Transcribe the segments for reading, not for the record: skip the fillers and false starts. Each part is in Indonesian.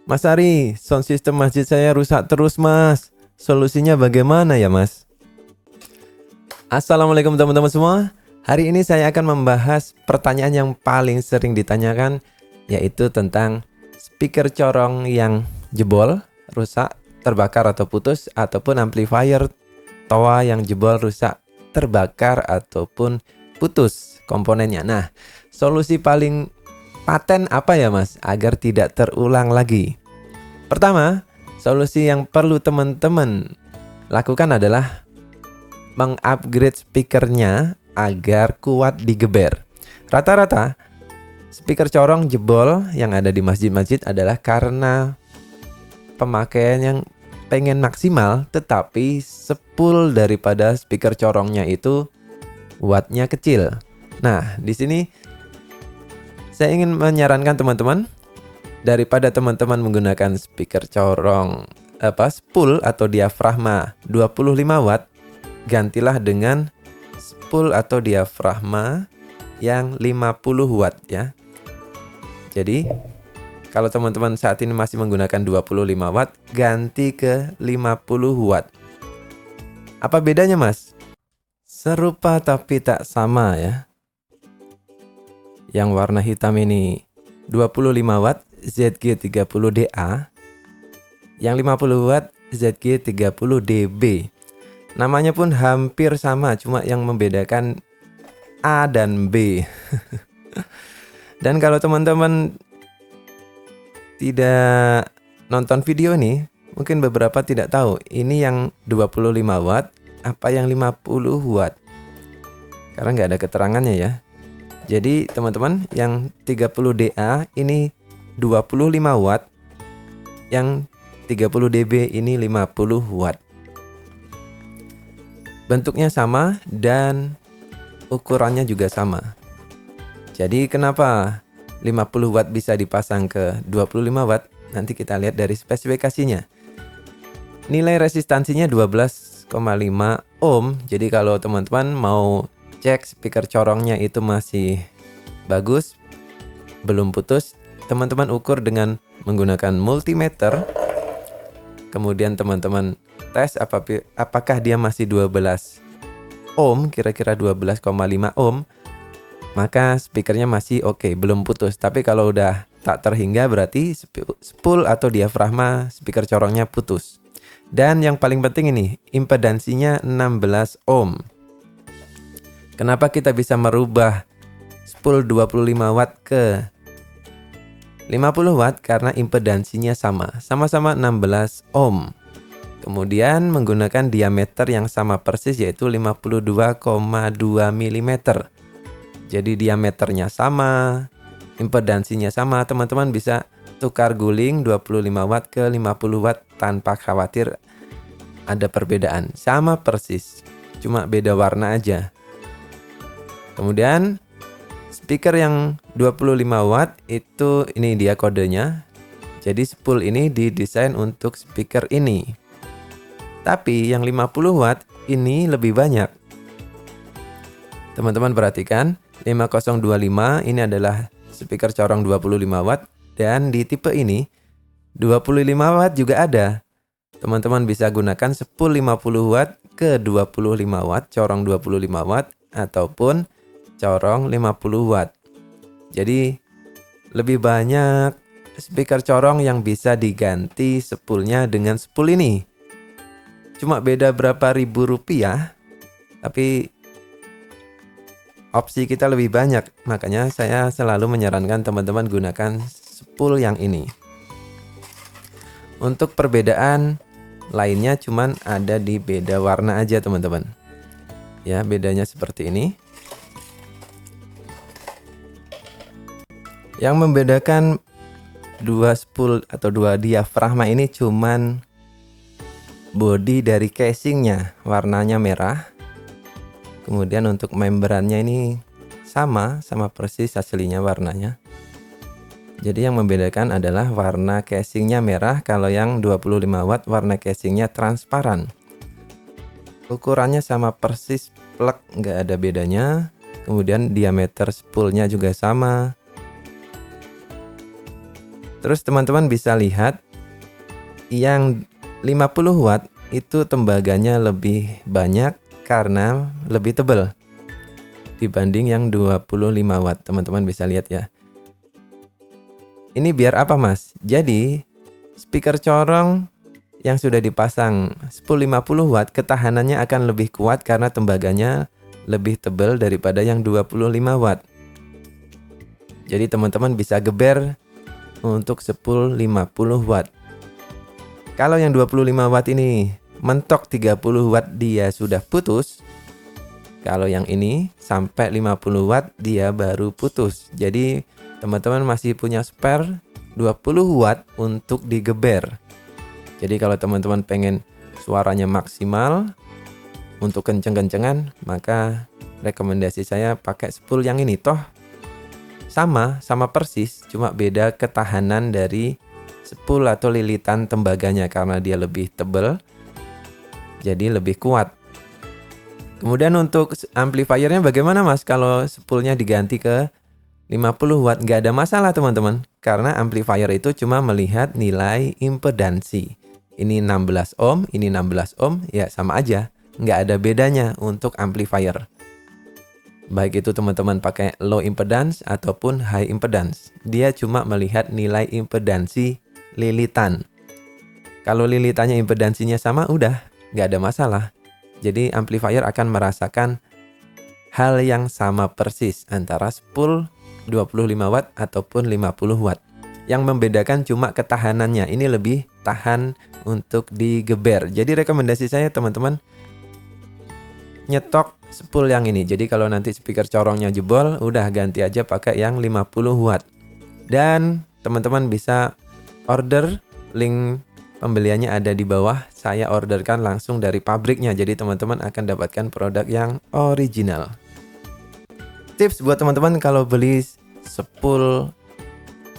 Mas Ari, sound system masjid saya rusak terus mas. Solusinya bagaimana ya mas? Assalamualaikum teman-teman semua. Hari ini saya akan membahas pertanyaan yang paling sering ditanyakan, yaitu tentang speaker corong yang jebol, rusak, terbakar atau putus, ataupun amplifier toa yang jebol, rusak, terbakar ataupun putus komponennya. Nah, solusi paling paten apa ya mas, agar tidak terulang lagi? Pertama, solusi yang perlu teman-teman lakukan adalah mengupgrade speakernya agar kuat digeber. Rata-rata speaker corong jebol yang ada di masjid-masjid adalah karena pemakaian yang pengen maksimal, tetapi spool daripada speaker corongnya itu wattnya kecil. Nah, di sini saya ingin menyarankan teman-teman, daripada teman-teman menggunakan speaker corong spool atau diafragma 25 watt, gantilah dengan spool atau diafragma yang 50 watt ya. Jadi kalau teman-teman saat ini masih menggunakan 25 watt, ganti ke 50 watt. Apa bedanya mas? Serupa tapi tak sama ya. Yang warna hitam ini 25 watt ZG30DA, yang 50 watt ZG30DB. Namanya pun hampir sama, cuma yang membedakan A dan B. Dan kalau teman-teman tidak nonton video ini, mungkin beberapa tidak tahu ini yang 25 watt apa yang 50 watt, karena nggak ada keterangannya ya. Jadi teman-teman, yang 30DA ini 25 watt, yang 30 dB ini 50 watt. Bentuknya sama dan ukurannya juga sama. Jadi kenapa 50 watt bisa dipasang ke 25 watt? Nanti kita lihat dari spesifikasinya. Nilai resistansinya 12,5 ohm. Jadi kalau teman-teman mau cek speaker corongnya itu masih bagus, belum putus, teman-teman ukur dengan menggunakan multimeter. Kemudian teman-teman tes apakah dia masih 12 ohm, kira-kira 12,5 ohm, maka speakernya masih oke, belum putus. Tapi kalau udah tak terhingga, berarti spool atau diafragma speaker corongnya putus. Dan yang paling penting ini, impedansinya 16 ohm. Kenapa kita bisa merubah spool 25 watt ke 50 watt? Karena impedansinya sama-sama 16 ohm. Kemudian menggunakan diameter yang sama persis, yaitu 52,2 mm. Jadi diameternya sama, impedansinya sama. Teman-teman bisa tukar guling 25 watt ke 50 watt tanpa khawatir ada perbedaan. Sama persis, cuma beda warna aja. Kemudian speaker yang 25 watt itu, ini dia kodenya. Jadi spool ini didesain untuk speaker ini. Tapi yang 50 watt ini lebih banyak. Teman-teman perhatikan, 5025 ini adalah speaker corong 25 watt, dan di tipe ini 25 watt juga ada. Teman-teman bisa gunakan spool 50 watt ke 25 watt, corong 25 watt, ataupun corong 50 watt. Jadi lebih banyak speaker corong yang bisa diganti spoolnya dengan spool ini. Cuma beda berapa ribu rupiah, tapi opsi kita lebih banyak. Makanya saya selalu menyarankan teman-teman gunakan spool yang ini. Untuk perbedaan lainnya cuman ada di beda warna aja teman-teman. Ya, bedanya seperti ini. Yang membedakan dua spool atau dua diafragma ini cuman bodi dari casingnya, warnanya merah. Kemudian untuk membrannya ini sama persis aslinya warnanya. Jadi yang membedakan adalah warna casingnya merah. Kalau yang 25 watt warna casingnya transparan. Ukurannya sama persis, plek, nggak ada bedanya. Kemudian diameter spoolnya juga sama. Terus teman-teman bisa lihat yang 50 watt itu tembaganya lebih banyak karena lebih tebal dibanding yang 25 watt. Teman-teman bisa lihat ya. Ini biar apa mas? Jadi speaker corong yang sudah dipasang 1050 watt ketahanannya akan lebih kuat karena tembaganya lebih tebal daripada yang 25 watt. Jadi teman-teman bisa geber untuk 1050 watt. Kalau yang 25 watt ini mentok 30 watt dia sudah putus. Kalau yang ini sampai 50 watt dia baru putus. Jadi teman-teman masih punya spare 20 watt untuk digeber. Jadi kalau teman-teman pengen suaranya maksimal untuk kenceng-kencengan, maka rekomendasi saya pakai spool yang ini. Toh sama persis, cuma beda ketahanan dari spool atau lilitan tembaganya karena dia lebih tebal, jadi lebih kuat. Kemudian untuk amplifiernya bagaimana mas? Kalau spoolnya diganti ke 50 watt nggak ada masalah teman-teman, karena amplifier itu cuma melihat nilai impedansi. Ini 16 ohm, ini 16 ohm, ya sama aja, nggak ada bedanya untuk amplifier. Baik itu teman-teman pakai low impedance ataupun high impedance, dia cuma melihat nilai impedansi lilitan. Kalau lilitannya impedansinya sama, udah nggak ada masalah. Jadi amplifier akan merasakan hal yang sama persis antara spool 25 watt ataupun 50 watt. Yang membedakan cuma ketahanannya. Ini lebih tahan untuk digeber. Jadi rekomendasi saya teman-teman nyetok spool yang ini. Jadi kalau nanti speaker corongnya jebol, udah ganti aja pakai yang 50 watt. Dan teman-teman bisa order, link pembeliannya ada di bawah. Saya orderkan langsung dari pabriknya. Jadi teman-teman akan dapatkan produk yang original. Tips buat teman-teman kalau beli spool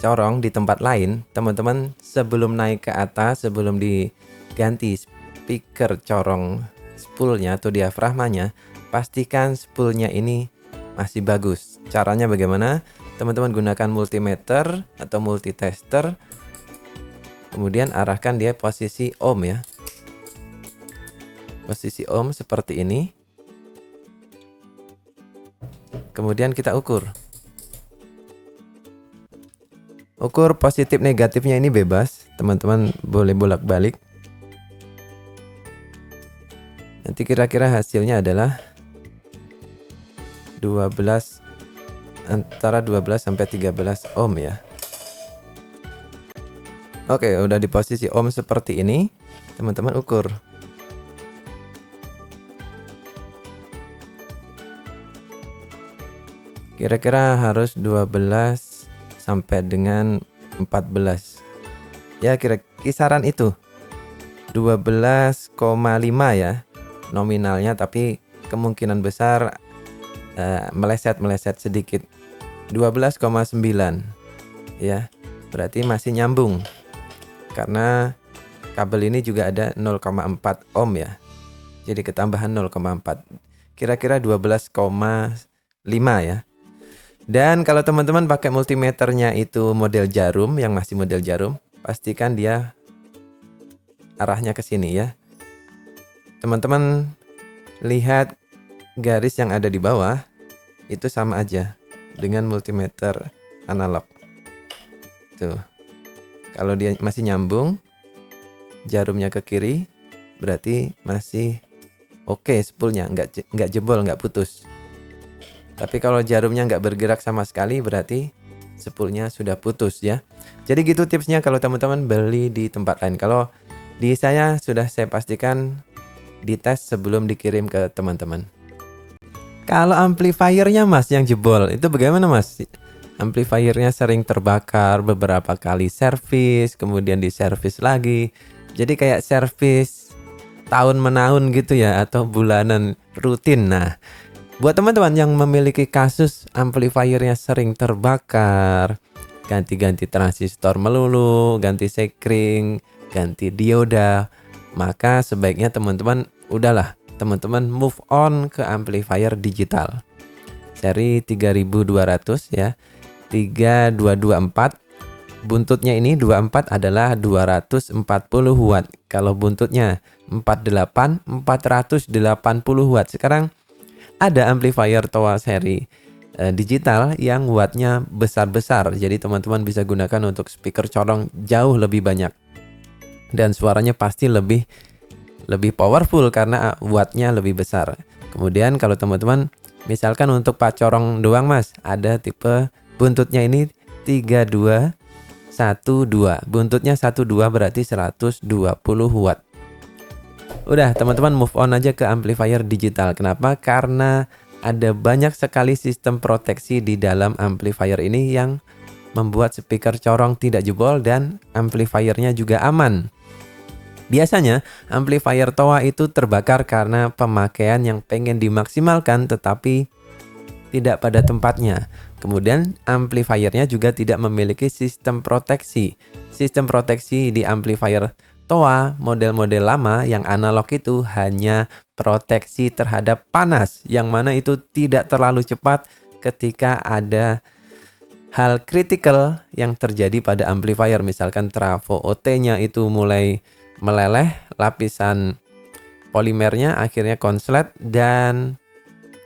corong di tempat lain, teman-teman sebelum naik ke atas, sebelum diganti speaker corong spoolnya atau diafragmanya, pastikan spoolnya ini masih bagus. Caranya bagaimana? Teman-teman gunakan multimeter atau multitester, kemudian arahkan dia posisi ohm ya. Posisi ohm seperti ini. Kemudian kita ukur. Ukur positif negatifnya ini bebas. Teman-teman boleh bolak-balik. Nanti kira-kira hasilnya adalah 12, antara 12 sampai 13 ohm ya. Oke, udah di posisi ohm seperti ini. Teman-teman ukur. Kira-kira harus 12 sampai dengan 14. Ya, kisaran itu. 12,5 ya nominalnya, tapi kemungkinan besar meleset sedikit. 12,9 ya. Berarti masih nyambung. Karena kabel ini juga ada 0,4 ohm ya. Jadi ketambahan 0,4. Kira-kira 12,5 ya. Dan kalau teman-teman pakai multimeternya itu model jarum, yang masih model jarum, pastikan dia arahnya ke sini ya. Teman-teman lihat garis yang ada di bawah, itu sama aja dengan multimeter analog. Tuh. Kalau dia masih nyambung, jarumnya ke kiri, berarti masih oke spoolnya, nggak jebol, nggak putus. Tapi kalau jarumnya nggak bergerak sama sekali, berarti spoolnya sudah putus ya. Jadi gitu tipsnya kalau teman-teman beli di tempat lain. Kalau di saya sudah saya pastikan dites sebelum dikirim ke teman-teman. Kalau amplifiernya mas yang jebol, itu bagaimana mas? Amplifiernya sering terbakar, beberapa kali servis, kemudian diservis lagi. Jadi kayak servis tahun menahun gitu ya, atau bulanan rutin. Nah, buat teman-teman yang memiliki kasus amplifiernya sering terbakar, ganti-ganti transistor melulu, ganti sekring, ganti dioda, maka sebaiknya teman-teman teman-teman move on ke amplifier digital. Seri 3200 ya, 3224 buntutnya ini 24 adalah 240 watt. Kalau buntutnya 48, 480 watt. Sekarang ada amplifier TOA seri digital yang wattnya besar-besar. Jadi teman-teman bisa gunakan untuk speaker corong jauh lebih banyak. Dan suaranya pasti lebih powerful karena wattnya lebih besar. Kemudian kalau teman-teman misalkan untuk Pak corong doang Mas, ada tipe buntutnya ini 3212. Buntutnya 12 berarti 120 watt. Udah teman-teman move on aja ke amplifier digital. Kenapa? Karena ada banyak sekali sistem proteksi di dalam amplifier ini yang membuat speaker corong tidak jebol dan amplifiernya juga aman. Biasanya amplifier TOA itu terbakar karena pemakaian yang pengen dimaksimalkan tetapi tidak pada tempatnya. Kemudian amplifiernya juga tidak memiliki sistem proteksi. Sistem proteksi di amplifier TOA model-model lama yang analog itu hanya proteksi terhadap panas, yang mana itu tidak terlalu cepat ketika ada hal kritikal yang terjadi pada amplifier. Misalkan trafo OT-nya itu mulai meleleh, lapisan polimernya akhirnya konslet dan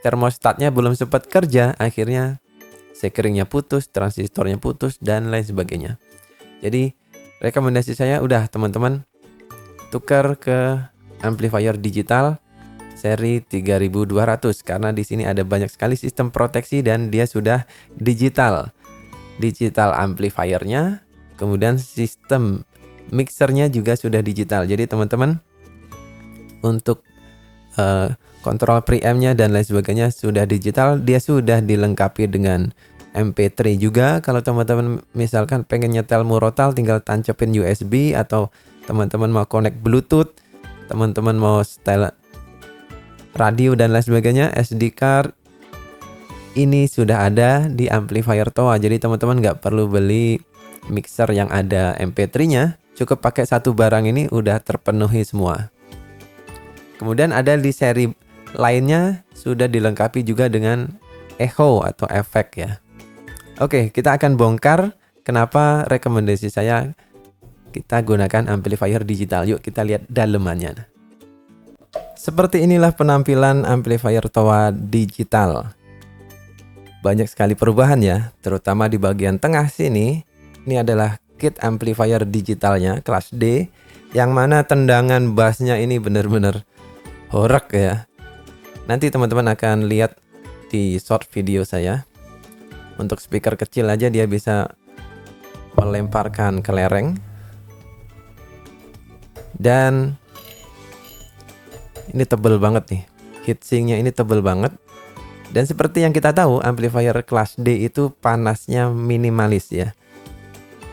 termostatnya belum sempat kerja, akhirnya sekeringnya putus, transistornya putus dan lain sebagainya. Jadi rekomendasi saya udah teman-teman tukar ke amplifier digital seri 3200 karena di sini ada banyak sekali sistem proteksi dan dia sudah digital amplifiernya, kemudian sistem mixernya juga sudah digital. Jadi teman-teman untuk kontrol preampnya dan lain sebagainya sudah digital. Dia sudah dilengkapi dengan MP3 juga. Kalau teman-teman misalkan pengen nyetel murotal tinggal tancepin USB, atau teman-teman mau connect Bluetooth, teman-teman mau setel radio dan lain sebagainya, SD card ini sudah ada di amplifier TOA. Jadi teman-teman nggak perlu beli mixer yang ada MP3-nya, cukup pakai satu barang ini udah terpenuhi semua. Kemudian ada di seri lainnya sudah dilengkapi juga dengan echo atau efek ya. Oke, kita akan bongkar kenapa rekomendasi saya kita gunakan amplifier digital. Yuk kita lihat dalemannya. Seperti inilah penampilan amplifier TOA digital. Banyak sekali perubahan ya, terutama di bagian tengah sini. Ini adalah kit amplifier digitalnya kelas D, yang mana tendangan bassnya ini benar-benar horek ya. Nanti teman-teman akan lihat di short video saya. Untuk speaker kecil aja dia bisa melemparkan kelereng. Dan ini tebel banget nih, heatsinknya ini tebel banget. Dan seperti yang kita tahu, amplifier kelas D itu panasnya minimalis ya,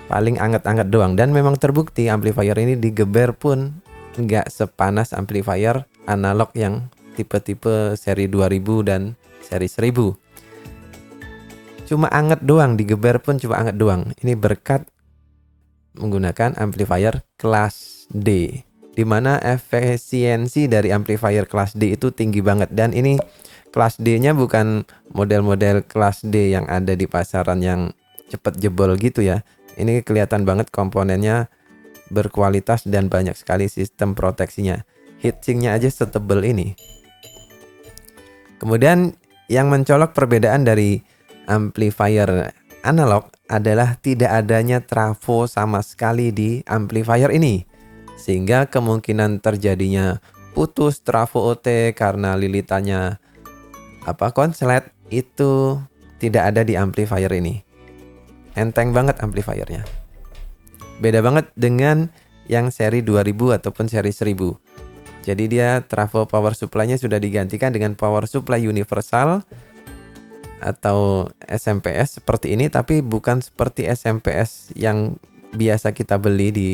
paling anget-anget doang. Dan memang terbukti amplifier ini digeber pun nggak sepanas amplifier analog yang tipe-tipe seri 2000 dan seri 1000. Cuma anget doang, digeber pun cuma anget doang. Ini berkat menggunakan amplifier kelas D, dimana efisiensi dari amplifier kelas D itu tinggi banget. Dan ini kelas D-nya bukan model-model kelas D yang ada di pasaran yang cepet jebol gitu ya. Ini kelihatan banget komponennya berkualitas dan banyak sekali sistem proteksinya. Heatsinknya aja setebel ini. Kemudian yang mencolok perbedaan dari amplifier analog adalah tidak adanya trafo sama sekali di amplifier ini, sehingga kemungkinan terjadinya putus trafo OT karena lilitannya konslet itu tidak ada di amplifier ini. Enteng banget amplifiernya. Beda banget dengan yang seri 2000 ataupun seri 1000. Jadi dia trafo power supply-nya sudah digantikan dengan power supply universal atau SMPS seperti ini, tapi bukan seperti SMPS yang biasa kita beli di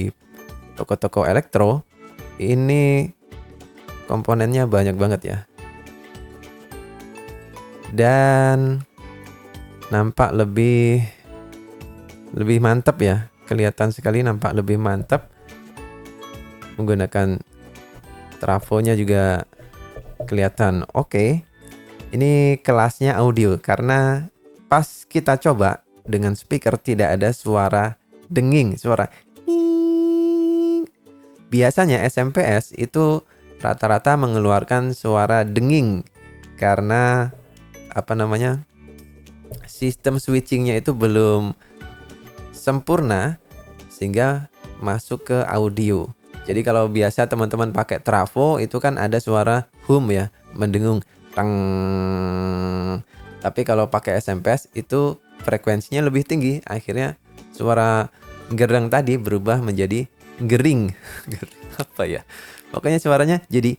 toko-toko elektro. Ini komponennya banyak banget ya. Dan nampak lebih mantap ya, kelihatan sekali nampak lebih mantap. Menggunakan trafonya juga kelihatan oke. Ini kelasnya audio karena pas kita coba dengan speaker tidak ada suara denging, suara "ing". Biasanya SMPS itu rata-rata mengeluarkan suara denging karena sistem switchingnya itu belum sempurna sehingga masuk ke audio. Jadi kalau biasa teman-teman pakai trafo itu kan ada suara hum ya, mendengung tang. Tapi kalau pakai SMPS itu frekuensinya lebih tinggi, akhirnya suara gereng tadi berubah menjadi gering. Apa ya? Pokoknya suaranya jadi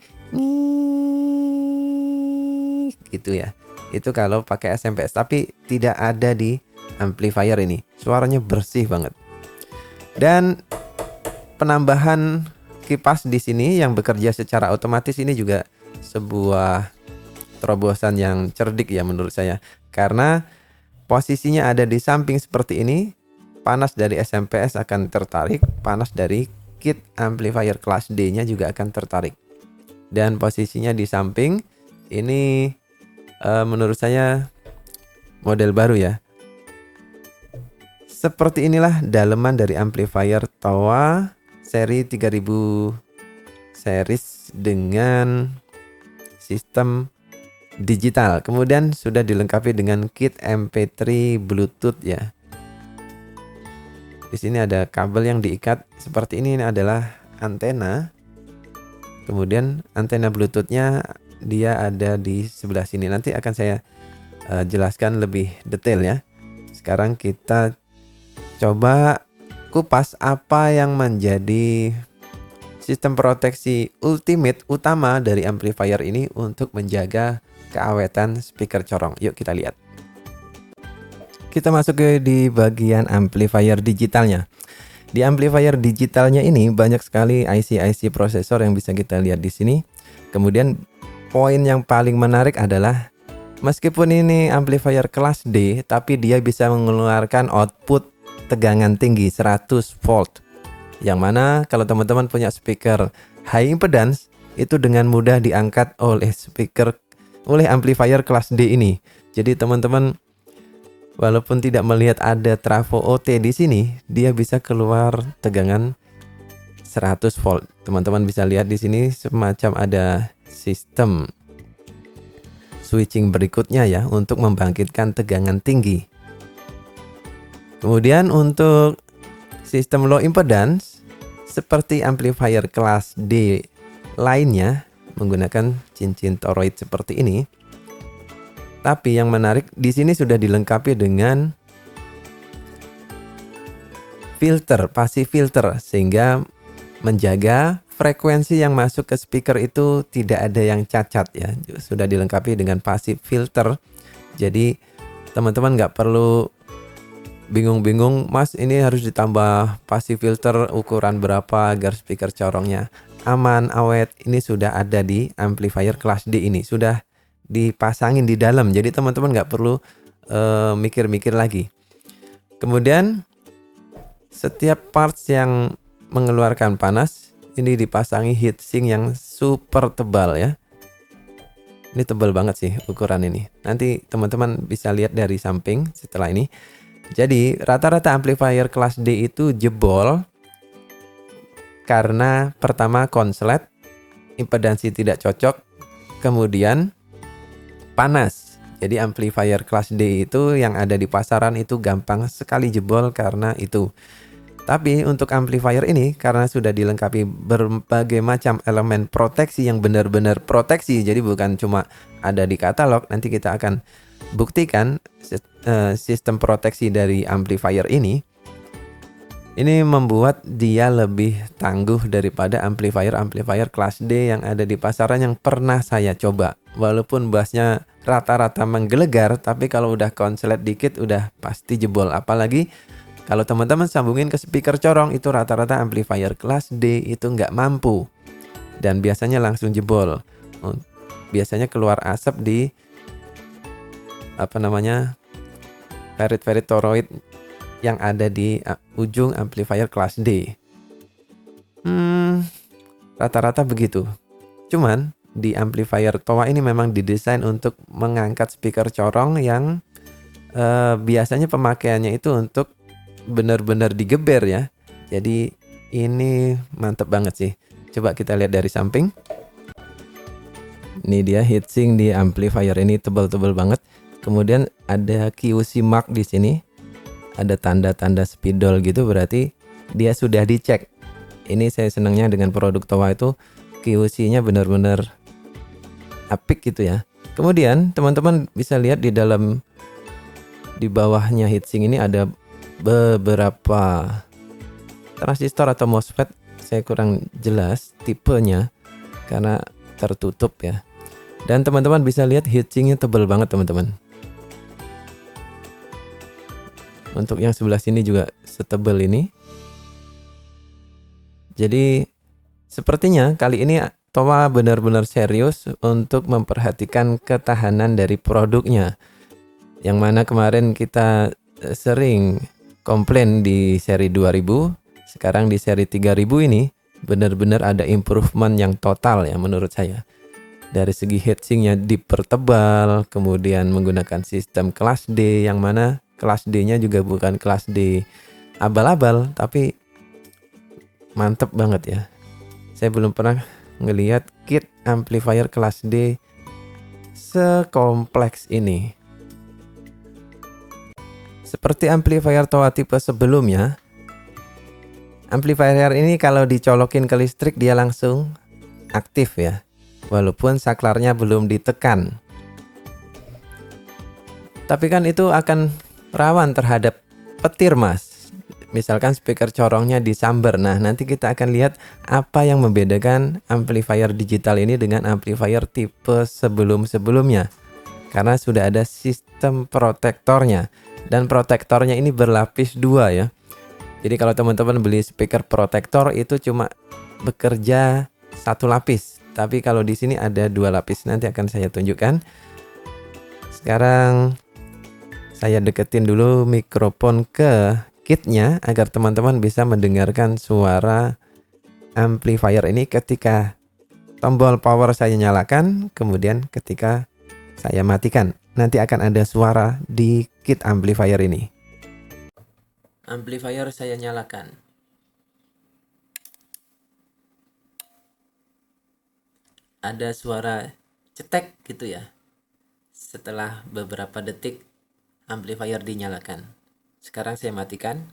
gitu ya. Itu kalau pakai SMPS, tapi tidak ada di amplifier ini. Suaranya bersih banget. Dan penambahan kipas di sini yang bekerja secara otomatis ini juga sebuah terobosan yang cerdik ya menurut saya. Karena posisinya ada di samping seperti ini, panas dari SMPS akan tertarik, panas dari kit amplifier kelas D-nya juga akan tertarik. Dan posisinya di samping ini menurut saya model baru ya. Seperti inilah daleman dari amplifier TOA seri 3000 series dengan sistem digital. Kemudian sudah dilengkapi dengan kit MP3 Bluetooth ya. Di sini ada kabel yang diikat seperti ini adalah antena. Kemudian antena Bluetooth-nya dia ada di sebelah sini. Nanti akan saya jelaskan lebih detail ya. Sekarang kita coba kupas apa yang menjadi sistem proteksi ultimate utama dari amplifier ini untuk menjaga keawetan speaker corong. Yuk kita lihat. Kita masuk ke di bagian amplifier digitalnya. Di amplifier digitalnya ini banyak sekali IC prosesor yang bisa kita lihat di sini. Kemudian poin yang paling menarik adalah meskipun ini amplifier kelas D, tapi dia bisa mengeluarkan output tegangan tinggi 100 volt. Yang mana kalau teman-teman punya speaker high impedance itu dengan mudah diangkat oleh amplifier kelas D ini. Jadi teman-teman walaupun tidak melihat ada trafo OT di sini, dia bisa keluar tegangan 100 volt. Teman-teman bisa lihat di sini semacam ada sistem switching berikutnya ya untuk membangkitkan tegangan tinggi. Kemudian untuk sistem low impedance seperti amplifier kelas D lainnya menggunakan cincin toroid seperti ini. Tapi yang menarik di sini sudah dilengkapi dengan filter, passive filter sehingga menjaga frekuensi yang masuk ke speaker itu tidak ada yang cacat ya. Sudah dilengkapi dengan passive filter. Jadi teman-teman nggak perlu bingung-bingung, Mas ini harus ditambah passive filter ukuran berapa agar speaker corongnya aman, awet. Ini sudah ada di amplifier kelas D ini, sudah dipasangin di dalam. Jadi teman-teman nggak perlu mikir-mikir lagi. Kemudian setiap parts yang mengeluarkan panas ini dipasangi heatsink yang super tebal ya. Ini tebal banget sih ukuran ini. Nanti teman-teman bisa lihat dari samping setelah ini. Jadi rata-rata amplifier kelas D itu jebol karena pertama konslet, impedansi tidak cocok, kemudian panas. Jadi amplifier kelas D itu yang ada di pasaran itu gampang sekali jebol karena itu. Tapi untuk amplifier ini karena sudah dilengkapi berbagai macam elemen proteksi yang benar-benar proteksi, jadi bukan cuma ada di katalog. Nanti kita akan buktikan sistem proteksi dari amplifier ini membuat dia lebih tangguh daripada amplifier kelas D yang ada di pasaran yang pernah saya coba. Walaupun bassnya rata-rata menggelegar, tapi kalau udah konslet dikit udah pasti jebol. Apalagi kalau teman-teman sambungin ke speaker corong, itu rata-rata amplifier kelas D itu nggak mampu dan biasanya langsung jebol. Biasanya keluar asap di ferit-ferit toroid yang ada di ujung amplifier kelas D. Rata-rata begitu. Cuman di amplifier TOA ini memang didesain untuk mengangkat speaker corong yang biasanya pemakaiannya itu untuk benar-benar digeber ya. Jadi ini mantep banget sih. Coba kita lihat dari samping. Ini dia heatsink di amplifier ini, tebal-tebal banget. Kemudian ada QC mark di sini. Ada tanda-tanda spidol gitu, berarti dia sudah dicek. Ini saya senangnya dengan produk Towa itu QC-nya benar-benar apik gitu ya. Kemudian teman-teman bisa lihat di bawahnya heatsink ini ada beberapa transistor atau MOSFET. Saya kurang jelas tipenya karena tertutup ya. Dan teman-teman bisa lihat heatsinknya tebal banget teman-teman. Untuk yang sebelah sini juga setebal ini. Jadi sepertinya kali ini Towa benar-benar serius untuk memperhatikan ketahanan dari produknya. Yang mana kemarin kita sering komplain di seri 2000, sekarang di seri 3000 ini benar-benar ada improvement yang total ya menurut saya. Dari segi heatsinknya dipertebal, kemudian menggunakan sistem kelas D, yang mana kelas D-nya juga bukan kelas D abal-abal, tapi mantep banget ya. Saya belum pernah ngelihat kit amplifier kelas D sekompleks ini. Seperti amplifier Towa tipe sebelumnya, amplifier ini kalau dicolokin ke listrik dia langsung aktif ya, walaupun saklarnya belum ditekan. Tapi kan itu akan rawan terhadap petir mas. Misalkan speaker corongnya disamber. Nah nanti kita akan lihat apa yang membedakan amplifier digital ini dengan amplifier tipe sebelum-sebelumnya. Karena sudah ada sistem protektornya. Dan protektornya ini berlapis 2 ya. Jadi kalau teman-teman beli speaker protektor itu cuma bekerja 1 lapis. Tapi kalau di sini ada 2 lapis. Nanti akan saya tunjukkan. Sekarang saya deketin dulu mikrofon ke kitnya agar teman-teman bisa mendengarkan suara amplifier ini ketika tombol power saya nyalakan, kemudian ketika saya matikan. Nanti akan ada suara di kit amplifier ini. Amplifier saya nyalakan. Ada suara cetek gitu ya. Setelah beberapa detik amplifier dinyalakan. Sekarang saya matikan.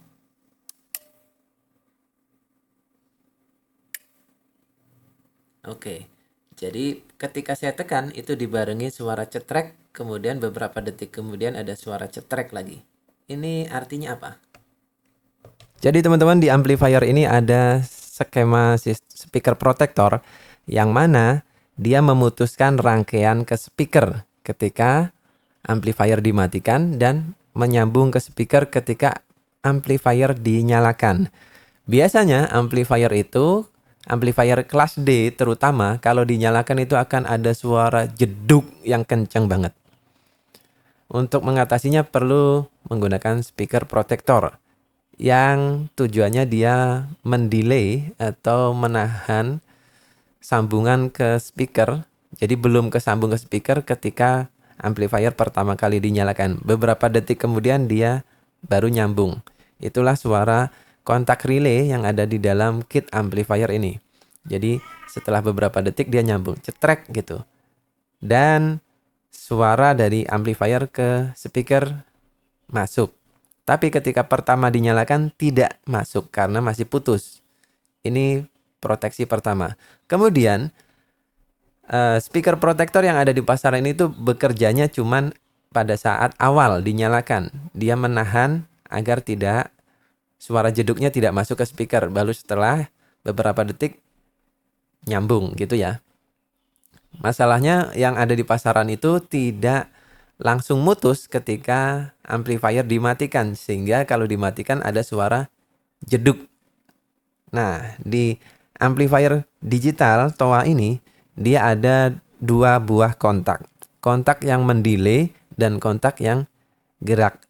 Oke. Jadi ketika saya tekan itu dibarengi suara cetrek, kemudian beberapa detik kemudian ada suara cetrek lagi. Ini artinya apa? Jadi teman-teman di amplifier ini ada skema speaker protector yang mana dia memutuskan rangkaian ke speaker ketika amplifier dimatikan dan menyambung ke speaker ketika amplifier dinyalakan. Biasanya amplifier kelas D terutama kalau dinyalakan itu akan ada suara jeduk yang kencang banget. Untuk mengatasinya perlu menggunakan speaker protector yang tujuannya dia mendelay atau menahan sambungan ke speaker. Jadi belum kesambung ke speaker ketika amplifier pertama kali dinyalakan. Beberapa detik kemudian dia baru nyambung. Itulah suara kontak relay yang ada di dalam kit amplifier ini. Jadi setelah beberapa detik dia nyambung, cetrek gitu. Dan suara dari amplifier ke speaker masuk. Tapi ketika pertama dinyalakan tidak masuk karena masih putus. Ini proteksi pertama. Kemudian speaker protektor yang ada di pasaran itu bekerjanya cuman pada saat awal dinyalakan. Dia menahan agar suara jeduknya tidak masuk ke speaker. Baru setelah beberapa detik nyambung gitu ya. Masalahnya yang ada di pasaran itu tidak langsung mutus ketika amplifier dimatikan. Sehingga kalau dimatikan ada suara jeduk. Nah di amplifier digital Towa ini dia ada 2 buah kontak. Kontak yang mendelay dan kontak yang gerak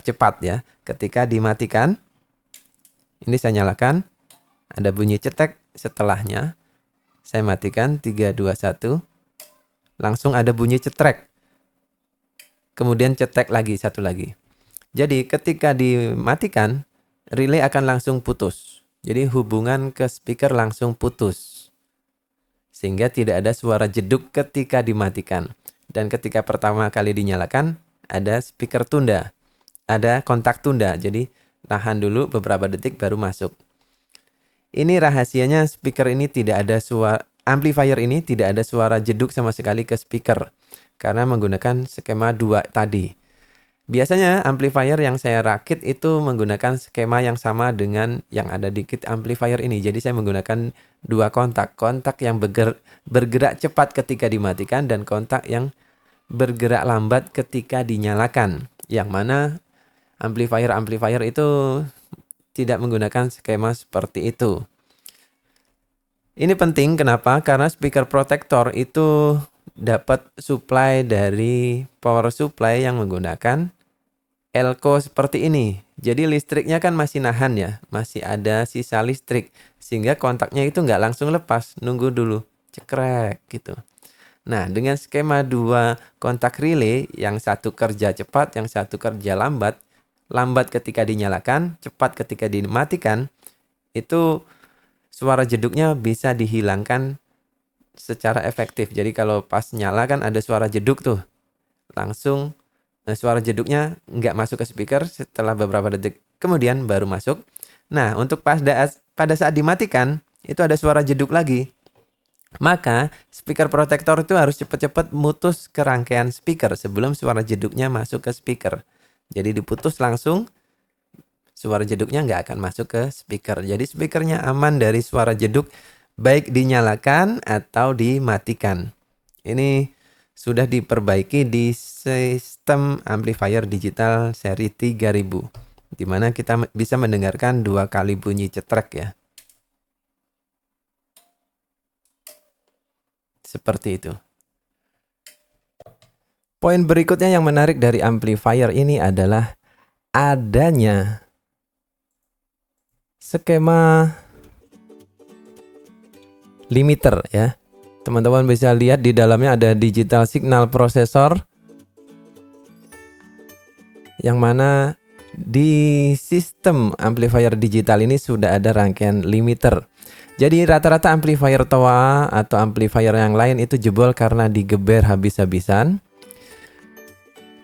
cepat ya. Ketika dimatikan, ini saya nyalakan, ada bunyi cetek, setelahnya saya matikan 3, 2, 1, langsung ada bunyi cetrek. Kemudian cetek lagi, satu lagi. Jadi ketika dimatikan, relay akan langsung putus. Jadi hubungan ke speaker langsung putus. Sehingga tidak ada suara jeduk ketika dimatikan. Dan ketika pertama kali dinyalakan, ada speaker tunda. Ada kontak tunda. Jadi tahan dulu beberapa detik baru masuk. Ini rahasianya speaker ini tidak ada suara, amplifier ini tidak ada suara jeduk sama sekali ke speaker. Karena menggunakan skema 2 tadi. Biasanya amplifier yang saya rakit itu menggunakan skema yang sama dengan yang ada di kit amplifier ini. Jadi saya menggunakan 2 kontak. Kontak yang bergerak cepat ketika dimatikan dan kontak yang bergerak lambat ketika dinyalakan. Yang mana amplifier itu tidak menggunakan skema seperti itu. Ini penting kenapa? Karena speaker protector itu dapat supply dari power supply yang menggunakan elko seperti ini. Jadi listriknya kan masih nahan ya, masih ada sisa listrik. Sehingga kontaknya itu nggak langsung lepas, nunggu dulu, cekrek gitu. Nah, dengan skema 2 kontak relay, yang satu kerja cepat, yang satu kerja lambat. Lambat ketika dinyalakan, cepat ketika dimatikan, itu suara jeduknya bisa dihilangkan secara efektif. Jadi kalau pas nyala kan ada suara jeduk tuh. Langsung suara jeduknya nggak masuk ke speaker setelah beberapa detik. Kemudian baru masuk. Nah, untuk pada saat dimatikan, itu ada suara jeduk lagi. Maka speaker protector itu harus cepat-cepat mutus ke rangkaian speaker sebelum suara jeduknya masuk ke speaker. Jadi diputus langsung, suara jeduknya nggak akan masuk ke speaker. Jadi speakernya aman dari suara jeduk, baik dinyalakan atau dimatikan. Ini sudah diperbaiki di sistem amplifier digital seri 3000. Di mana kita bisa mendengarkan 2 kali bunyi cetrek ya. Seperti itu. Poin berikutnya yang menarik dari amplifier ini adalah adanya skema limiter ya. Teman-teman bisa lihat di dalamnya ada digital signal processor, yang mana di sistem amplifier digital ini sudah ada rangkaian limiter. Jadi rata-rata amplifier TOA atau amplifier yang lain itu jebol karena digeber habis-habisan.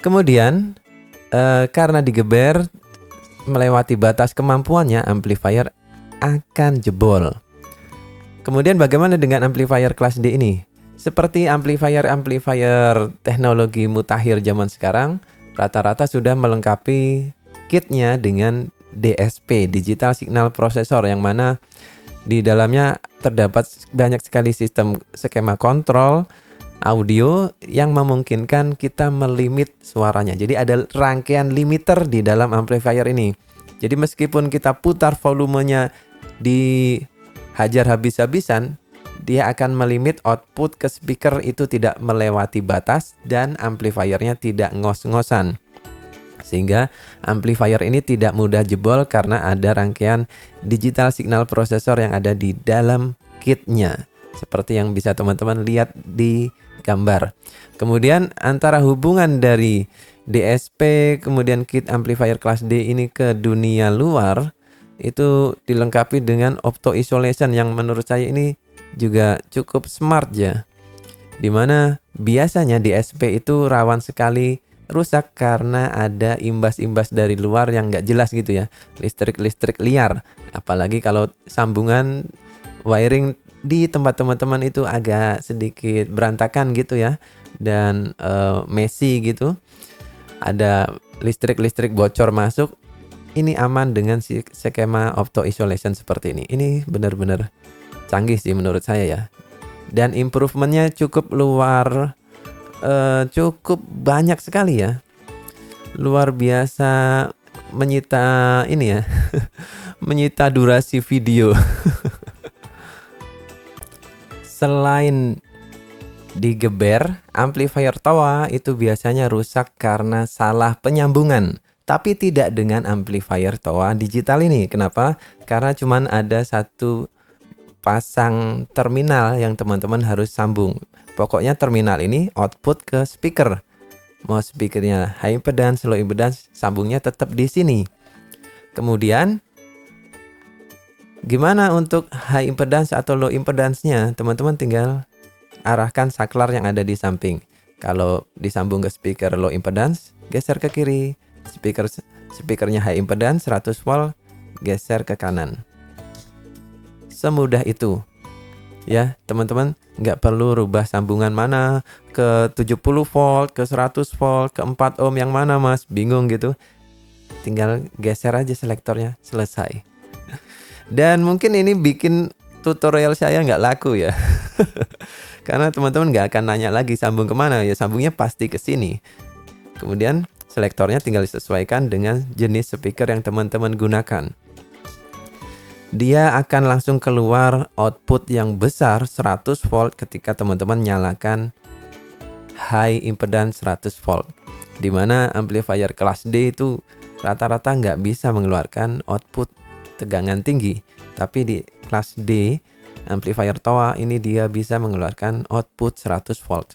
Kemudian karena digeber melewati batas kemampuannya, amplifier akan jebol. Kemudian bagaimana dengan amplifier kelas D ini? Seperti amplifier teknologi mutakhir zaman sekarang, rata-rata sudah melengkapi kitnya dengan DSP, Digital Signal Processor, yang mana di dalamnya terdapat banyak sekali sistem skema kontrol audio yang memungkinkan kita melimit suaranya. Jadi ada rangkaian limiter di dalam amplifier ini. Jadi meskipun kita putar volumenya dihajar habis-habisan, dia akan melimit output ke speaker itu tidak melewati batas dan amplifiernya tidak ngos-ngosan. Sehingga amplifier ini tidak mudah jebol karena ada rangkaian digital signal processor yang ada di dalam kitnya. Seperti yang bisa teman-teman lihat di gambar. Kemudian antara hubungan dari DSP kemudian kit amplifier kelas D ini ke dunia luar itu dilengkapi dengan opto isolation yang menurut saya ini juga cukup smart ya. Dimana biasanya DSP itu rawan sekali rusak karena ada imbas-imbas dari luar yang nggak jelas gitu ya. Listrik-listrik liar. Apalagi kalau sambungan wiring di tempat teman-teman itu agak sedikit berantakan gitu ya. Dan messy gitu. Ada listrik-listrik bocor masuk. Ini aman dengan skema opto isolation seperti ini. Ini benar-benar canggih sih menurut saya ya. Dan improvementnya cukup cukup banyak sekali ya. Luar biasa menyita ini ya. Menyita durasi video. Selain digeber, amplifier TOA itu biasanya rusak karena salah penyambungan. Tapi tidak dengan amplifier TOA digital ini. Kenapa? Karena cuman ada satu pasang terminal yang teman-teman harus sambung. Pokoknya terminal ini output ke speaker. Mau speakernya high impedance, low impedance, sambungnya tetap di sini. Kemudian gimana untuk high impedance atau low impedance-nya? Teman-teman tinggal arahkan saklar yang ada di samping. Kalau disambung ke speaker low impedance, geser ke kiri. Speakernya high impedance 100 volt, geser ke kanan. Semudah itu. Ya, teman-teman nggak perlu rubah sambungan mana ke 70 volt, ke 100 volt, ke 4 ohm yang mana mas, bingung gitu. Tinggal geser aja selektornya, selesai. Dan mungkin ini bikin tutorial saya nggak laku ya. Karena teman-teman nggak akan nanya lagi sambung kemana, ya sambungnya pasti ke sini. Kemudian selektornya tinggal disesuaikan dengan jenis speaker yang teman-teman gunakan. Dia akan langsung keluar output yang besar 100 volt ketika teman-teman nyalakan high impedance 100 volt. Dimana amplifier kelas D itu rata-rata nggak bisa mengeluarkan output tegangan tinggi. Tapi di kelas D, amplifier TOA ini dia bisa mengeluarkan output 100 volt.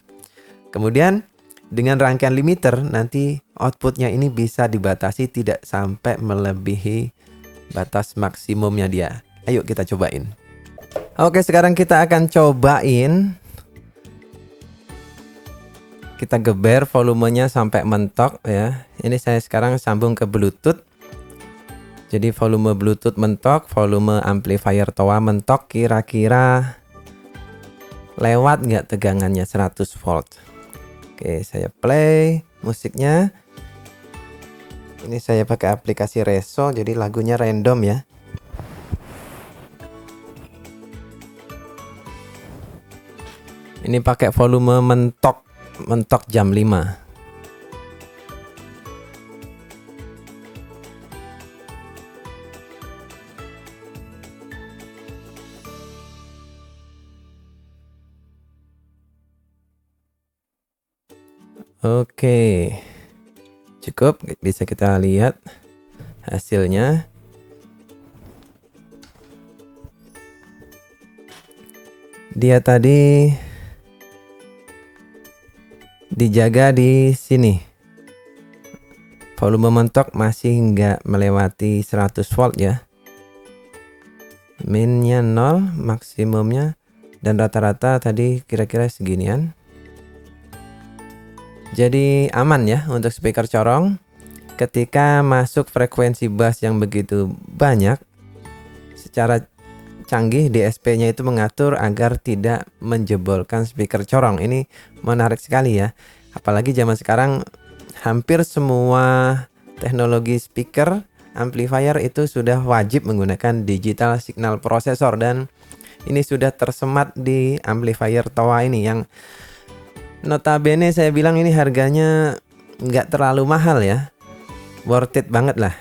Kemudian dengan rangkaian limiter nanti outputnya ini bisa dibatasi tidak sampai melebihi batas maksimumnya dia. Ayo kita cobain. Oke, sekarang kita akan cobain. Kita geber volumenya sampai mentok ya. Ini saya sekarang sambung ke Bluetooth. Jadi volume Bluetooth mentok, volume amplifier TOA mentok, kira-kira lewat nggak tegangannya 100 volt. Oke, saya play musiknya. Ini saya pakai aplikasi Reso, jadi lagunya random ya. Ini pakai volume mentok jam 5. Oke, cukup, bisa kita lihat hasilnya. Dia tadi dijaga di sini. Volume mentok masih nggak melewati 100 volt ya. Minnya 0, maksimumnya, dan rata-rata tadi kira-kira seginian. Jadi aman ya untuk speaker corong. Ketika masuk frekuensi bass yang begitu banyak, secara canggih DSP-nya itu mengatur agar tidak menjebolkan speaker corong. Ini menarik sekali ya. Apalagi zaman sekarang hampir semua teknologi speaker amplifier itu sudah wajib menggunakan digital signal processor, dan ini sudah tersemat di amplifier TOA ini yang notabene saya bilang ini harganya nggak terlalu mahal ya. Worth it banget lah.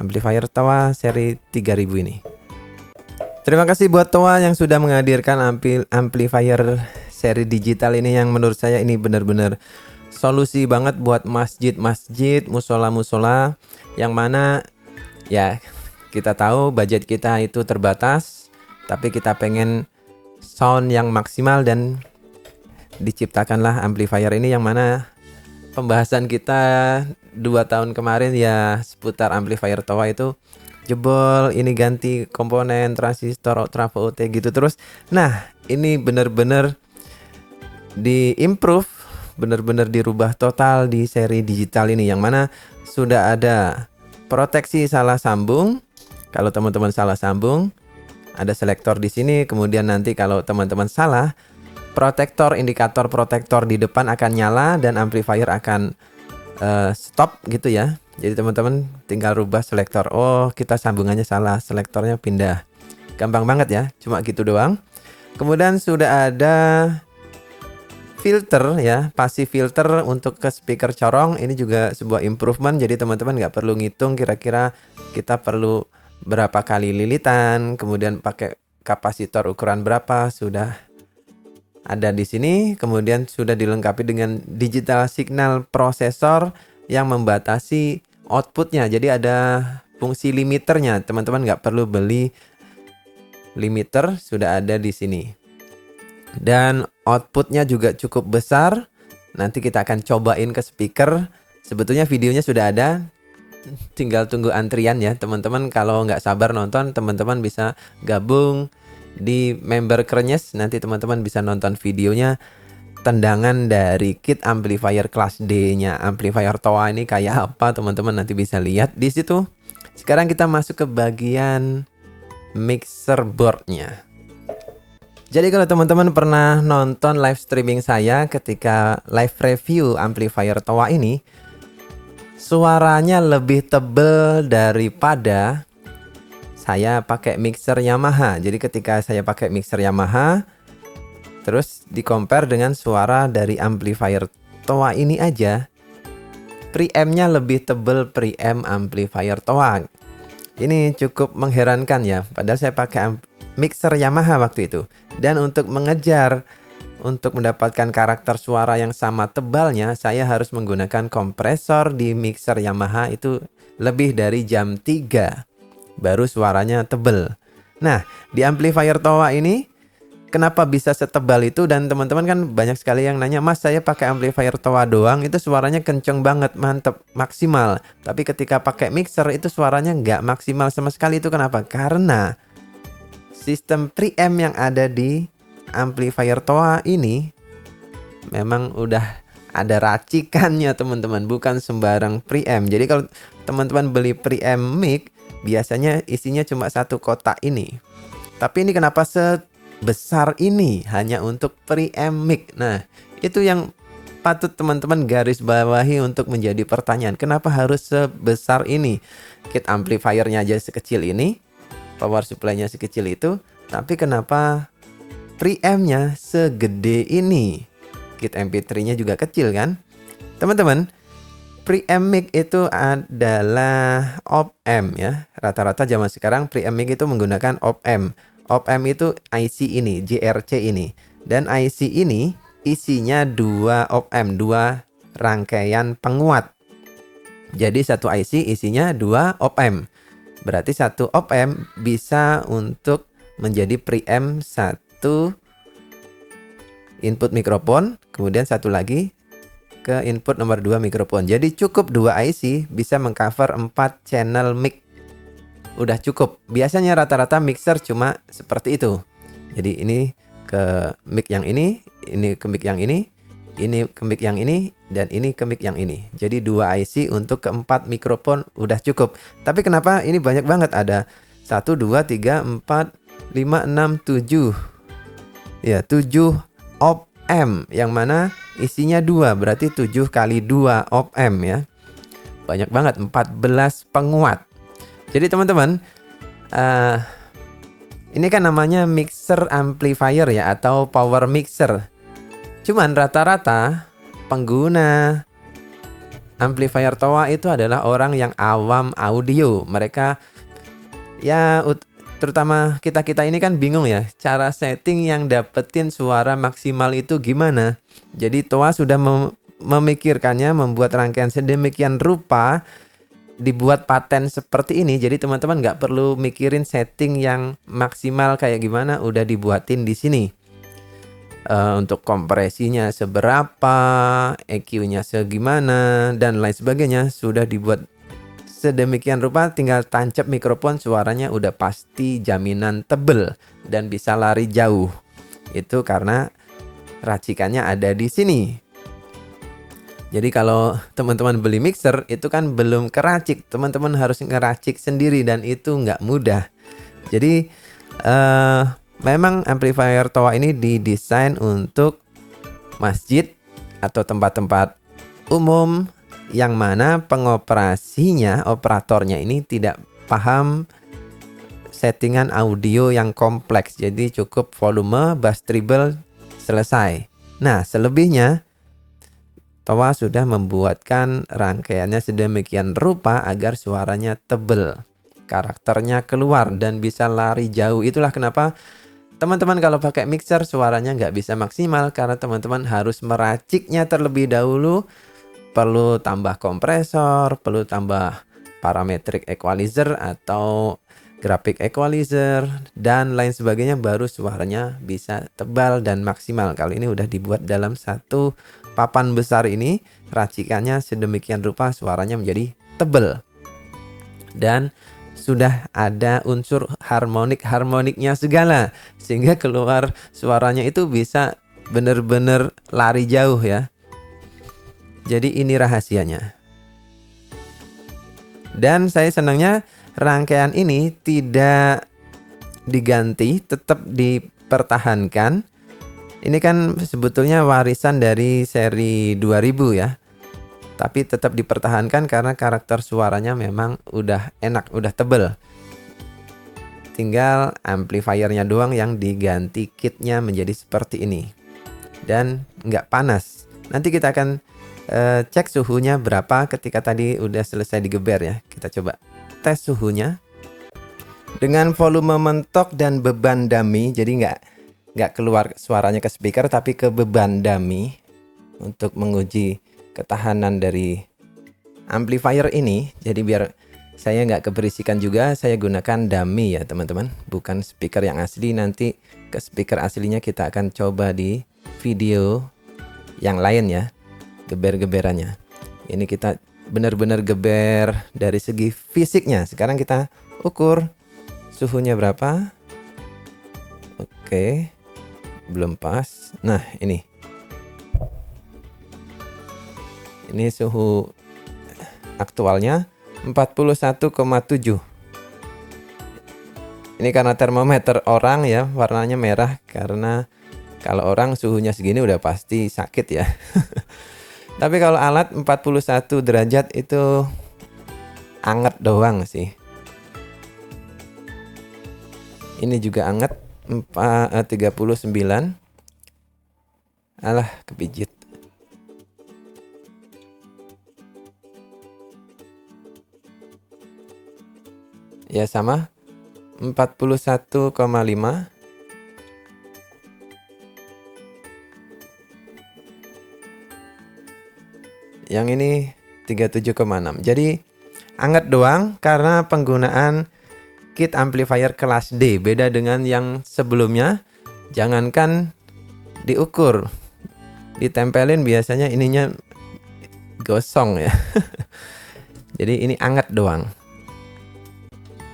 Amplifier TOA seri 3000 ini. Terima kasih buat TOA yang sudah menghadirkan amplifier seri digital ini, yang menurut saya ini benar-benar solusi banget buat masjid-masjid, musola-musola yang mana ya kita tahu budget kita itu terbatas, tapi kita pengen sound yang maksimal, dan diciptakanlah amplifier ini yang mana pembahasan kita 2 tahun kemarin ya seputar amplifier TOA itu jebol, ini ganti komponen, transistor, trafo OT gitu terus. Nah, ini benar-benar di-improve, benar-benar dirubah total di seri digital ini, yang mana sudah ada proteksi salah sambung. Kalau teman-teman salah sambung, ada selektor di sini. Kemudian nanti kalau teman-teman salah, indikator protektor di depan akan nyala dan amplifier akan stop gitu ya. Jadi teman-teman tinggal rubah selektor. Oh, kita sambungannya salah, selektornya pindah. Gampang banget ya, cuma gitu doang. Kemudian sudah ada filter ya, passive filter untuk ke speaker corong. Ini juga sebuah improvement. Jadi teman-teman nggak perlu ngitung kira-kira kita perlu berapa kali lilitan, kemudian pakai kapasitor ukuran berapa, sudah ada di sini. Kemudian sudah dilengkapi dengan digital signal processor yang membatasi outputnya. Jadi ada fungsi limiternya. Teman-teman nggak perlu beli limiter, sudah ada di sini. Dan outputnya juga cukup besar. Nanti kita akan cobain ke speaker. Sebetulnya videonya sudah ada, tinggal tunggu antrian ya teman-teman. Kalau nggak sabar nonton, teman-teman bisa gabung di member Krenyes. Nanti teman-teman bisa nonton videonya, tendangan dari kit amplifier kelas D-nya amplifier Towa ini kayak apa, teman-teman nanti bisa lihat di situ. Sekarang kita masuk ke bagian mixer boardnya. Jadi kalau teman-teman pernah nonton live streaming saya ketika live review amplifier Towa ini, suaranya lebih tebal daripada saya pakai mixer Yamaha. Jadi ketika saya pakai mixer Yamaha, terus di-compare dengan suara dari amplifier Towa ini aja, preamp-nya lebih tebal preamp amplifier Towa. Ini cukup mengherankan ya, padahal saya pakai mixer Yamaha waktu itu. Dan untuk mengejar, untuk mendapatkan karakter suara yang sama tebalnya, saya harus menggunakan kompresor di mixer Yamaha itu lebih dari jam 3 baru suaranya tebel. Nah, di amplifier Towa ini kenapa bisa setebal itu? Dan teman-teman kan banyak sekali yang nanya, "Mas, saya pakai amplifier Towa doang, itu suaranya kenceng banget, mantep, maksimal. Tapi ketika pakai mixer itu suaranya nggak maksimal sama sekali." Itu kenapa? Karena sistem preamp yang ada di amplifier Towa ini memang udah ada racikannya teman-teman, bukan sembarang preamp. Jadi kalau teman-teman beli preamp mic, biasanya isinya cuma satu kotak ini. Tapi ini kenapa sebesar ini hanya untuk preamp mic? Nah, itu yang patut teman-teman garis bawahi untuk menjadi pertanyaan. Kenapa harus sebesar ini? Kit amplifiernya aja sekecil ini, power supply-nya sekecil itu, tapi kenapa preamp-nya segede ini? Kit MP3-nya juga kecil kan? Teman-teman, preamp mic itu adalah op-amp ya. Rata-rata zaman sekarang preamp mic itu menggunakan op-amp. Op-amp itu IC ini, JRC ini. Dan IC ini isinya 2 op-amp, 2 rangkaian penguat. Jadi satu IC isinya 2 op-amp. Berarti satu op-amp bisa untuk menjadi preamp satu input mikrofon, kemudian satu lagi ke input nomor 2 mikrofon. Jadi cukup 2 IC bisa mengcover 4 channel mic. Udah cukup. Biasanya rata-rata mixer cuma seperti itu. Jadi ini ke mic yang ini ke mic yang ini ke mic yang ini, dan ini ke mic yang ini. Jadi 2 IC untuk keempat mikrofon udah cukup. Tapi kenapa ini banyak banget? Ada 1, 2, 3, 4, 5, 6, 7. Ya, 7 op-amp. Yang mana isinya 2. Berarti 7 kali 2 op-amp ya. Banyak banget, 14 penguat. Jadi teman-teman, ini kan namanya mixer amplifier ya, atau power mixer. Cuman rata-rata pengguna amplifier Towa itu adalah orang yang awam audio. Mereka ya, terutama kita-kita ini kan bingung ya, cara setting yang dapetin suara maksimal itu gimana. Jadi Towa sudah memikirkannya, membuat rangkaian sedemikian rupa, dibuat paten seperti ini. Jadi teman-teman nggak perlu mikirin setting yang maksimal kayak gimana, udah dibuatin di sini. Untuk kompresinya seberapa, EQ-nya segimana, dan lain sebagainya sudah dibuat sedemikian rupa. Tinggal tancap mikrofon, suaranya udah pasti jaminan tebel dan bisa lari jauh. Itu karena racikannya ada di sini. Jadi kalau teman-teman beli mixer itu kan belum keracik, teman-teman harus ngeracik sendiri dan itu nggak mudah. Jadi memang amplifier Towa ini didesain untuk masjid atau tempat-tempat umum yang mana pengoperasinya, operatornya ini tidak paham settingan audio yang kompleks. Jadi cukup volume, bass treble, selesai. Nah, selebihnya Towa sudah membuatkan rangkaiannya sedemikian rupa agar suaranya tebel, karakternya keluar dan bisa lari jauh. Itulah kenapa teman-teman kalau pakai mixer suaranya nggak bisa maksimal, karena teman-teman harus meraciknya terlebih dahulu. Perlu tambah kompresor, perlu tambah parametric equalizer atau grafik equalizer, dan lain sebagainya, baru suaranya bisa tebal dan maksimal. Kalau ini udah dibuat dalam satu papan besar ini, racikannya sedemikian rupa suaranya menjadi tebal. Dan sudah ada unsur harmoniknya segala, sehingga keluar suaranya itu bisa benar-benar lari jauh ya. Jadi ini rahasianya. Dan saya senangnya rangkaian ini tidak diganti, tetap dipertahankan. Ini kan sebetulnya warisan dari seri 2000 ya. Tapi tetap dipertahankan karena karakter suaranya memang udah enak, udah tebel. Tinggal amplifiernya doang yang diganti kitnya menjadi seperti ini. Dan nggak panas. Nanti kita akan cek suhunya berapa ketika tadi udah selesai digeber ya. Kita coba tes suhunya dengan volume mentok dan beban dummy. Jadi nggak keluar suaranya ke speaker, tapi ke beban dummy untuk menguji ketahanan dari amplifier ini. Jadi biar saya nggak keberisikan juga, saya gunakan dummy ya teman-teman, bukan speaker yang asli. Nanti ke speaker aslinya kita akan coba di video yang lain ya, geber-geberannya. Ini kita benar-benar geber dari segi fisiknya. Sekarang kita ukur suhunya berapa. Oke, belum pas. Nah ini suhu aktualnya 41,7. Ini karena termometer orang ya, warnanya merah, karena kalau orang suhunya segini udah pasti sakit ya. Tapi kalau alat 41 derajat itu anget doang sih. Ini juga anget 39. Alah, kepijit. Ya sama 41,5. Yang ini 37,6. Jadi anget doang karena penggunaan kit amplifier kelas D. Beda dengan yang sebelumnya. Jangankan diukur, ditempelin biasanya ininya gosong ya. Jadi ini anget doang.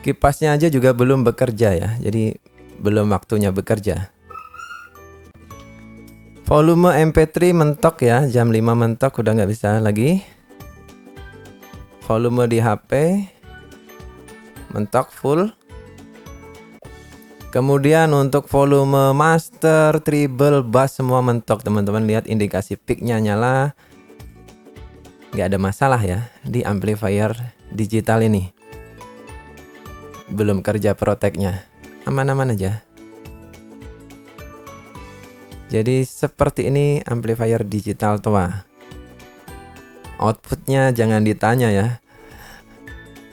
Kipasnya aja juga belum bekerja ya. Jadi belum waktunya bekerja. Volume MP3 mentok ya, jam 5 mentok udah nggak bisa lagi. Volume di HP mentok full. Kemudian untuk volume master, treble, bass semua mentok teman-teman. Lihat indikasi peaknya nyala. Nggak ada masalah ya di amplifier digital ini. Belum kerja proteknya, aman-aman aja. Jadi seperti ini amplifier digital Towa. Outputnya jangan ditanya ya.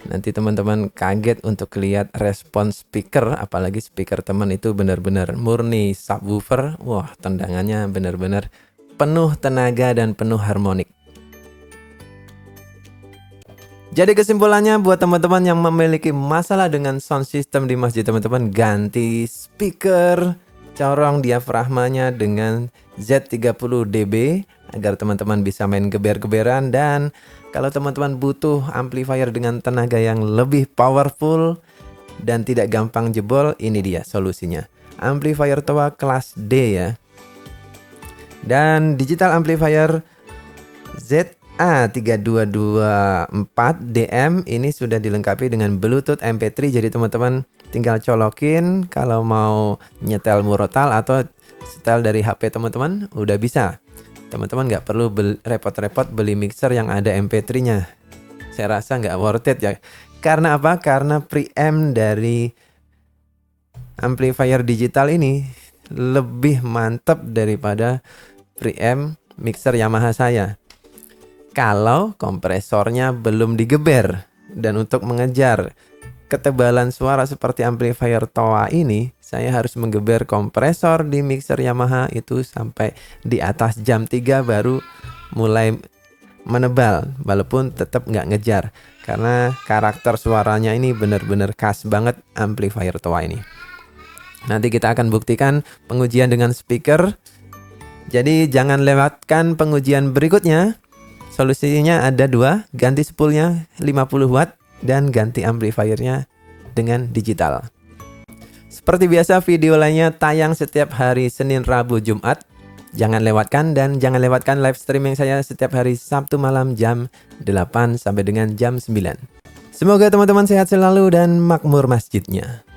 Nanti teman-teman kaget untuk lihat respon speaker, apalagi speaker teman itu benar-benar murni subwoofer. Wah, tendangannya benar-benar penuh tenaga dan penuh harmonik. Jadi kesimpulannya buat teman-teman yang memiliki masalah dengan sound system di masjid, teman-teman ganti speaker, corong diafragmanya dengan Z30dB agar teman-teman bisa main geber-geberan. Dan kalau teman-teman butuh amplifier dengan tenaga yang lebih powerful dan tidak gampang jebol, ini dia solusinya. Amplifier Towa kelas D ya. Dan digital amplifier ZA3224DM ini sudah dilengkapi dengan Bluetooth MP3. Jadi teman-teman tinggal colokin kalau mau nyetel murotal atau setel dari HP teman-teman udah bisa. Teman-teman nggak perlu repot-repot beli mixer yang ada MP3-nya. Saya rasa nggak worth it ya. Karena apa? Karena preamp dari amplifier digital ini lebih mantap daripada preamp mixer Yamaha saya. Kalau kompresornya belum digeber. Dan untuk mengejar ketebalan suara seperti amplifier Towa ini, saya harus menggeber kompresor di mixer Yamaha itu sampai di atas jam 3 baru mulai menebal, walaupun tetap nggak ngejar. karena karakter suaranya ini benar-benar khas banget amplifier Towa ini. Nanti kita akan buktikan pengujian dengan speaker. Jadi jangan lewatkan pengujian berikutnya. Solusinya ada dua, ganti spoolnya 50 watt dan ganti amplifiernya dengan digital. Seperti biasa, video lainnya tayang setiap hari Senin, Rabu, Jumat. Jangan lewatkan, dan jangan lewatkan live streaming saya setiap hari Sabtu malam jam 8 sampai dengan jam 9. Semoga teman-teman sehat selalu dan makmur masjidnya.